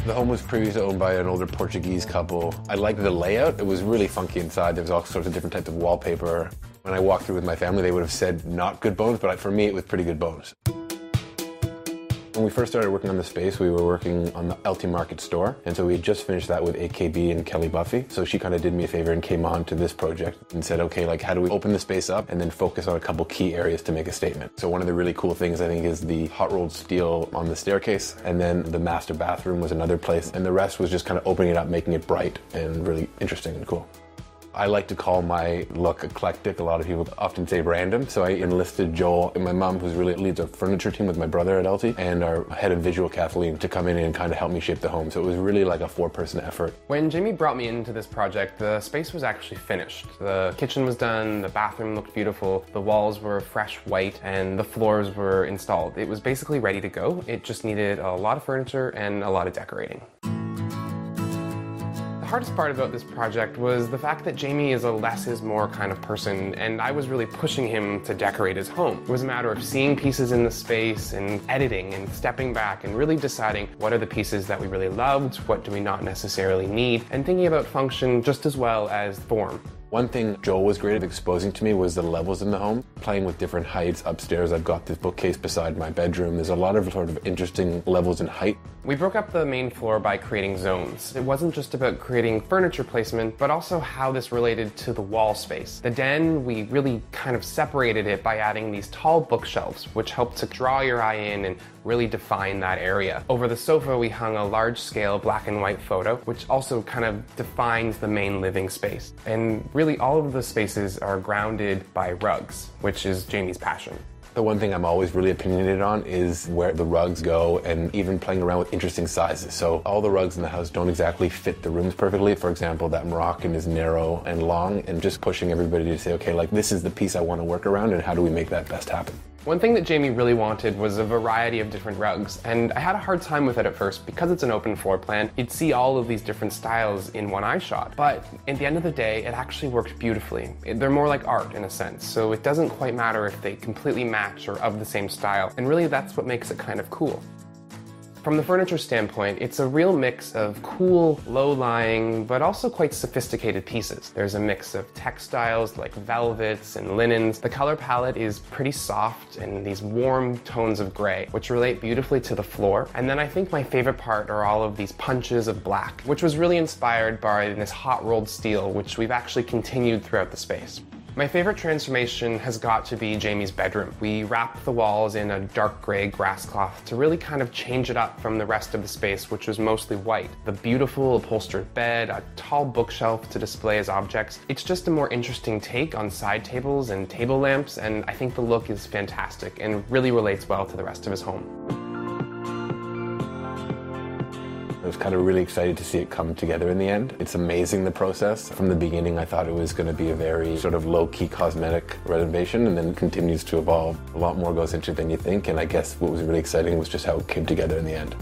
The home was previously owned by an older Portuguese couple. I liked the layout. It was really funky inside. There was all sorts of different types of wallpaper. When I walked through with my family, they would have said not good bones, but for me, it was pretty good bones. When we first started working on the space, we were working on the LT Market store, and so we had just finished that with AKB and Kelly Buffy. So she kind of did me a favor and came on to this project and said, okay, like how do we open the space up and then focus on a couple key areas to make a statement. So one of the really cool things I think is the hot rolled steel on the staircase, and then the master bathroom was another place, and the rest was just kind of opening it up, making it bright and really interesting and cool. I like to call my look eclectic. A lot of people often say random, so I enlisted Joel and my mom, who's really leads our furniture team with my brother at LT, and our head of visual, Kathleen, to come in and kind of help me shape the home. So it was really like a 4-person effort. When Jamie brought me into this project, the space was actually finished. The kitchen was done, the bathroom looked beautiful, the walls were fresh white, and the floors were installed. It was basically ready to go. It just needed a lot of furniture and a lot of decorating. The hardest part about this project was the fact that Jamie is a less is more kind of person, and I was really pushing him to decorate his home. It was a matter of seeing pieces in the space and editing and stepping back and really deciding what are the pieces that we really loved, what do we not necessarily need, and thinking about function just as well as form. One thing Joel was great at exposing to me was the levels in the home. Playing with different heights. Upstairs I've got this bookcase beside my bedroom. There's a lot of sort of interesting levels in height. We broke up the main floor by creating zones. It wasn't just about creating furniture placement, but also how this related to the wall space. The den, we really kind of separated it by adding these tall bookshelves, which helped to draw your eye in and really define that area. Over the sofa, we hung a large-scale black and white photo, which also kind of defines the main living space. And really, all of the spaces are grounded by rugs, which is Jamie's passion. The one thing I'm always really opinionated on is where the rugs go, and even playing around with interesting sizes. So all the rugs in the house don't exactly fit the rooms perfectly. For example, that Moroccan is narrow and long, and just pushing everybody to say, okay, like this is the piece I want to work around, and how do we make that best happen? One thing that Jamie really wanted was a variety of different rugs, and I had a hard time with it at first because it's an open floor plan. You'd see all of these different styles in one eye shot, but at the end of the day, it actually worked beautifully. They're more like art in a sense, so it doesn't quite matter if they completely match or of the same style, and really that's what makes it kind of cool. From the furniture standpoint, it's a real mix of cool, low-lying, but also quite sophisticated pieces. There's a mix of textiles like velvets and linens. The color palette is pretty soft and these warm tones of gray, which relate beautifully to the floor. And then I think my favorite part are all of these punches of black, which was really inspired by this hot-rolled steel, which we've actually continued throughout the space. My favorite transformation has got to be Jamie's bedroom. We wrapped the walls in a dark gray grass cloth to really kind of change it up from the rest of the space, which was mostly white. The beautiful upholstered bed, a tall bookshelf to display his objects. It's just a more interesting take on side tables and table lamps, and I think the look is fantastic and really relates well to the rest of his home. I was kind of really excited to see it come together in the end. It's amazing, the process. From the beginning, I thought it was going to be a very sort of low-key cosmetic renovation, and then it continues to evolve. A lot more goes into it than you think, and I guess what was really exciting was just how it came together in the end.